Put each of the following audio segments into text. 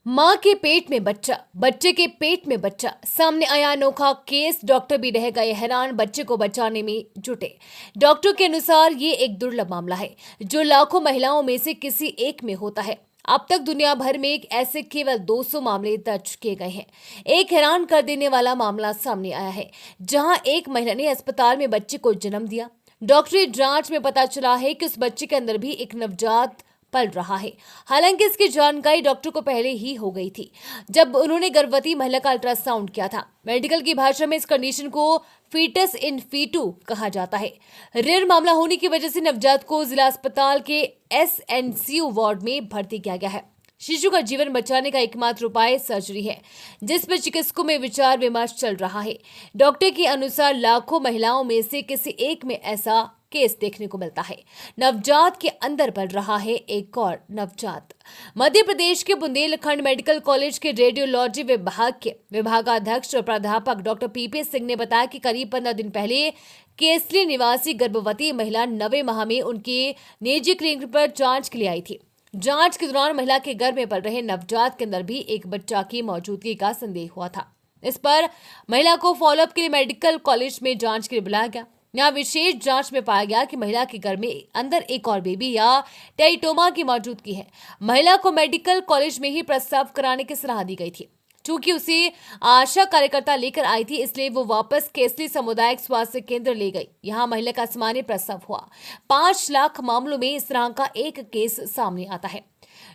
मां के पेट में बच्चा, बच्चे के पेट में बच्चा, सामने आया अनोखा केस। डॉक्टर भी रह गए हैरान, बच्चे को बचाने में जुटे। डॉक्टर के अनुसार ये एक दुर्लभ मामला है जो लाखों महिलाओं में से किसी एक में होता है। अब तक दुनिया भर में ऐसे केवल 200 मामले दर्ज किए गए हैं। एक हैरान कर देने वाला मामला सामने आया है जहां एक महिला ने अस्पताल में बच्चे को जन्म दिया। डॉक्टरी जांच में पता चला है कि उस बच्चे के अंदर भी एक नवजात पल रहा है। हालांकि इसकी जानकारी डॉक्टर को पहले ही हो गई थी जब उन्होंने गर्भवती महिला का अल्ट्रासाउंड किया था। मेडिकल की भाषा में इस कंडीशन को फीटस इन फीटू कहा जाता है। रेयर मामला होने की वजह से नवजात को जिला अस्पताल के एसएनसीयू वार्ड में भर्ती किया गया है। शिशु का जीवन बचाने का एकमात्र उपाय सर्जरी है, जिस पर चिकित्सकों में विचार विमर्श चल रहा है। डॉक्टर के अनुसार लाखों महिलाओं में से किसी एक में ऐसा केस देखने को मिलता है। नवजात के अंदर पल रहा है एक और नवजात। मध्य प्रदेश के बुंदेलखंड मेडिकल कॉलेज के रेडियोलॉजी विभाग के विभागाध्यक्ष और प्राध्यापक डॉक्टर पीपी सिंह ने बताया कि करीब 15 दिन पहले केसली निवासी गर्भवती महिला 9वें माह में उनके निजी क्लिनिक पर जांच के लिए आई थी। जांच के दौरान महिला के गर्भ में पल रहे नवजात के अंदर भी एक बच्चा की मौजूदगी का संदेह हुआ था। इस पर महिला को फॉलोअप के लिए मेडिकल कॉलेज में जांच के लिए बुलाया गया। यहाँ विशेष जांच में पाया गया कि महिला के गर्भ में अंदर एक और बेबी या टेरिटोमा की मौजूदगी है। महिला को मेडिकल कॉलेज में ही प्रसव कराने की सलाह दी गई थी। चूंकि उसे आशा कार्यकर्ता लेकर आई थी, इसलिए वो वापस केसली सामुदायिक स्वास्थ्य केंद्र ले गई। यहाँ महिला का सामान्य प्रसव हुआ। 5 लाख मामलों में इस तरह का एक केस सामने आता है।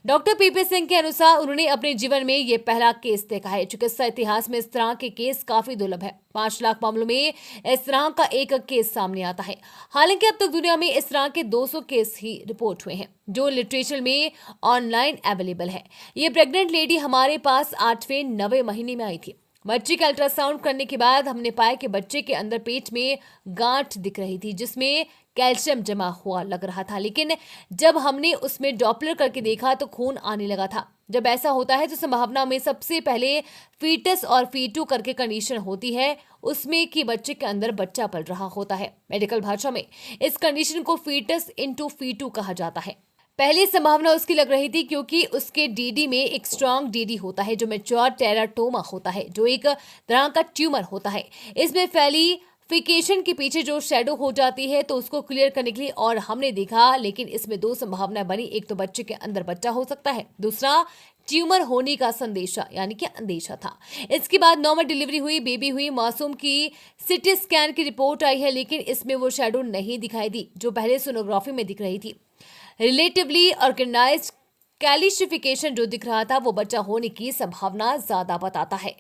डॉक्टर पीपी सिंह के अनुसार उन्होंने अपने जीवन में ये पहला केस देखा है। चिकित्सा इतिहास में इस तरह के केस काफी दुर्लभ है। 5 लाख मामलों में इस तरह का एक केस सामने आता है। हालांकि अब तक दुनिया में इस तरह के 200 केस ही रिपोर्ट हुए हैं जो लिटरेचर में ऑनलाइन अवेलेबल है। ये प्रेग्नेंट लेडी हमारे पास 8वें 9वें महीने में आई थी। बच्चे का अल्ट्रासाउंड करने के बाद हमने पाया कि बच्चे के अंदर पेट में गांठ दिख रही थी जिसमें कैल्शियम जमा हुआ लग रहा था, लेकिन जब हमने उसमें डॉपलर करके देखा तो खून आने लगा था। जब ऐसा होता है तो संभावना में सबसे पहले फीटस और फीटू करके कंडीशन होती है, उसमें कि बच्चे के अंदर बच्चा पल रहा होता है। मेडिकल भाषा में इस कंडीशन को फीटस इनटू फीटू कहा जाता है। पहली संभावना उसकी लग रही थी क्योंकि उसके डीडी में एक स्ट्रॉन्ग डीडी होता है जो मैच्योर टेराटोमा होता है, जो एक तरह का ट्यूमर होता है। इसमें फैलिफिकेशन के पीछे जो शेडो हो जाती है तो उसको क्लियर करने के लिए और हमने देखा, लेकिन इसमें 2 संभावनाएं बनी। एक तो बच्चे के अंदर बच्चा हो सकता है, दूसरा ट्यूमर होने का संदेशा यानी कि अंदेशा था। इसके बाद नॉर्मल डिलीवरी हुई, बेबी हुई। मासूम की सिटी स्कैन की रिपोर्ट आई है, लेकिन इसमें वो शेडो नहीं दिखाई दी जो पहले सोनोग्राफी में दिख रही थी। रिलेटिवली ऑर्गेनाइज्ड कैल्शिफिकेशन जो दिख रहा था वो बच्चा होने की संभावना ज्यादा बताता है।